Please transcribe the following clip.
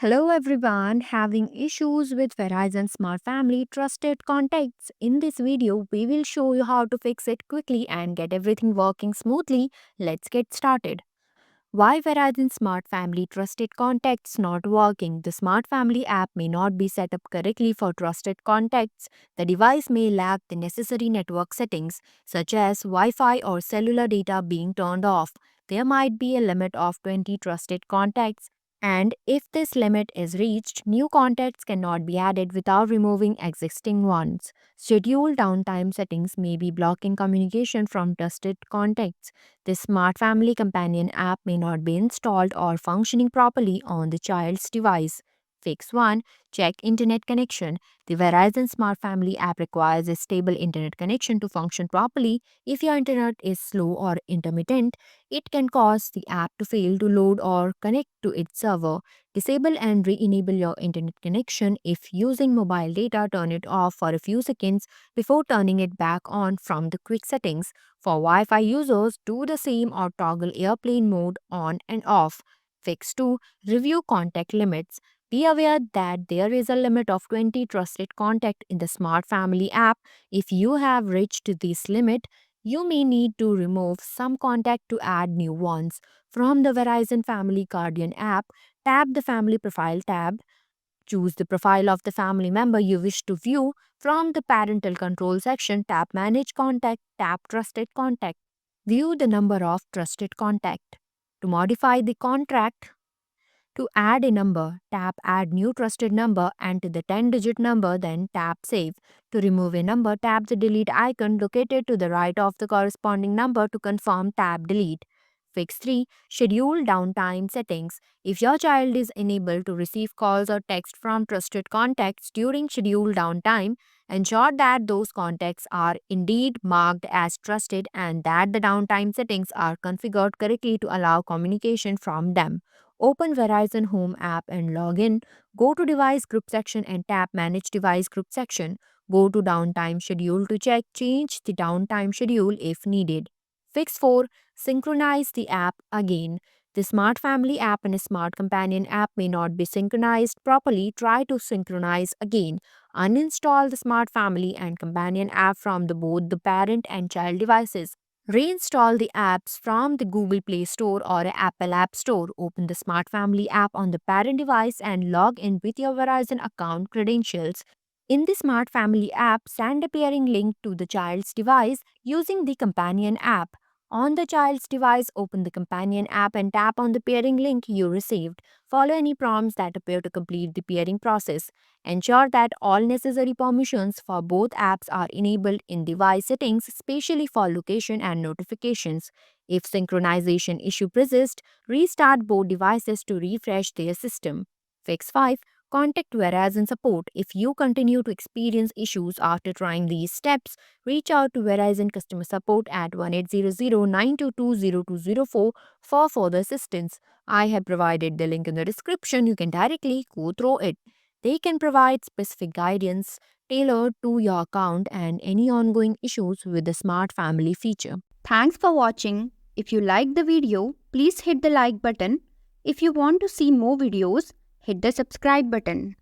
Hello everyone, having issues with Verizon Smart Family Trusted Contacts. In this video, we will show you how to fix it quickly and get everything working smoothly. Let's get started. Why Verizon Smart Family Trusted Contacts not working? The Smart Family app may not be set up correctly for trusted contacts. The device may lack the necessary network settings, such as Wi-Fi or cellular data being turned off. There might be a limit of 20 trusted contacts, and if this limit is reached, new contacts cannot be added without removing existing ones. Schedule downtime settings may be blocking communication from trusted contacts. This Smart Family Companion app may not be installed or functioning properly on the child's device. Fix 1. Check internet connection. The Verizon Smart Family app requires a stable internet connection to function properly. If your internet is slow or intermittent, it can cause the app to fail to load or connect to its server. Disable and re enable your internet connection. If using mobile data, turn it off for a few seconds before turning it back on from the quick settings. For Wi Fi users, do the same or toggle airplane mode on and off. Fix 2. Review contact limits. Be aware that there is a limit of 20 trusted contact in the Smart Family app. If you have reached this limit, you may need to remove some contact to add new ones. From the Verizon Family Guardian app, tap the Family Profile tab. Choose the profile of the family member you wish to view. From the Parental Control section, tap Manage Contact, tap Trusted Contact. View the number of trusted contact. To modify the contract, to add a number, tap Add New Trusted Number and to the 10-digit number, then tap Save. To remove a number, tap the Delete icon located to the right of the corresponding number. To confirm, tap Delete. Fix 3. Schedule downtime settings. If your child is unable to receive calls or text from trusted contacts during scheduled downtime, ensure that those contacts are indeed marked as trusted and that the downtime settings are configured correctly to allow communication from them. Open Verizon Home app and log in. Go to Device Group section and tap Manage Device Group section. Go to Downtime Schedule to check. Change the downtime schedule if needed. Fix 4. Synchronize the app again. The Smart Family app and a Smart Companion app may not be synchronized properly. Try to synchronize again. Uninstall the Smart Family and Companion app from both the parent and child devices. Reinstall the apps from the Google Play Store or Apple App Store. Open the Smart Family app on the parent device and log in with your Verizon account credentials. In the Smart Family app, send a pairing link to the child's device using the companion app. On the child's device, open the companion app and tap on the pairing link you received. Follow any prompts that appear to complete the pairing process. Ensure that all necessary permissions for both apps are enabled in device settings, especially for location and notifications. If synchronization issue persists, restart both devices to refresh their system. Fix 5. Contact Verizon support. If you continue to experience issues after trying these steps, reach out to Verizon customer support at 1-800-922-0204 for further assistance. I have provided the link in the description. You can directly go through it. They can provide specific guidance tailored to your account and any ongoing issues with the Smart Family feature. Thanks for watching. If you liked the video, please hit the like button. If you want to see more videos, hit the subscribe button.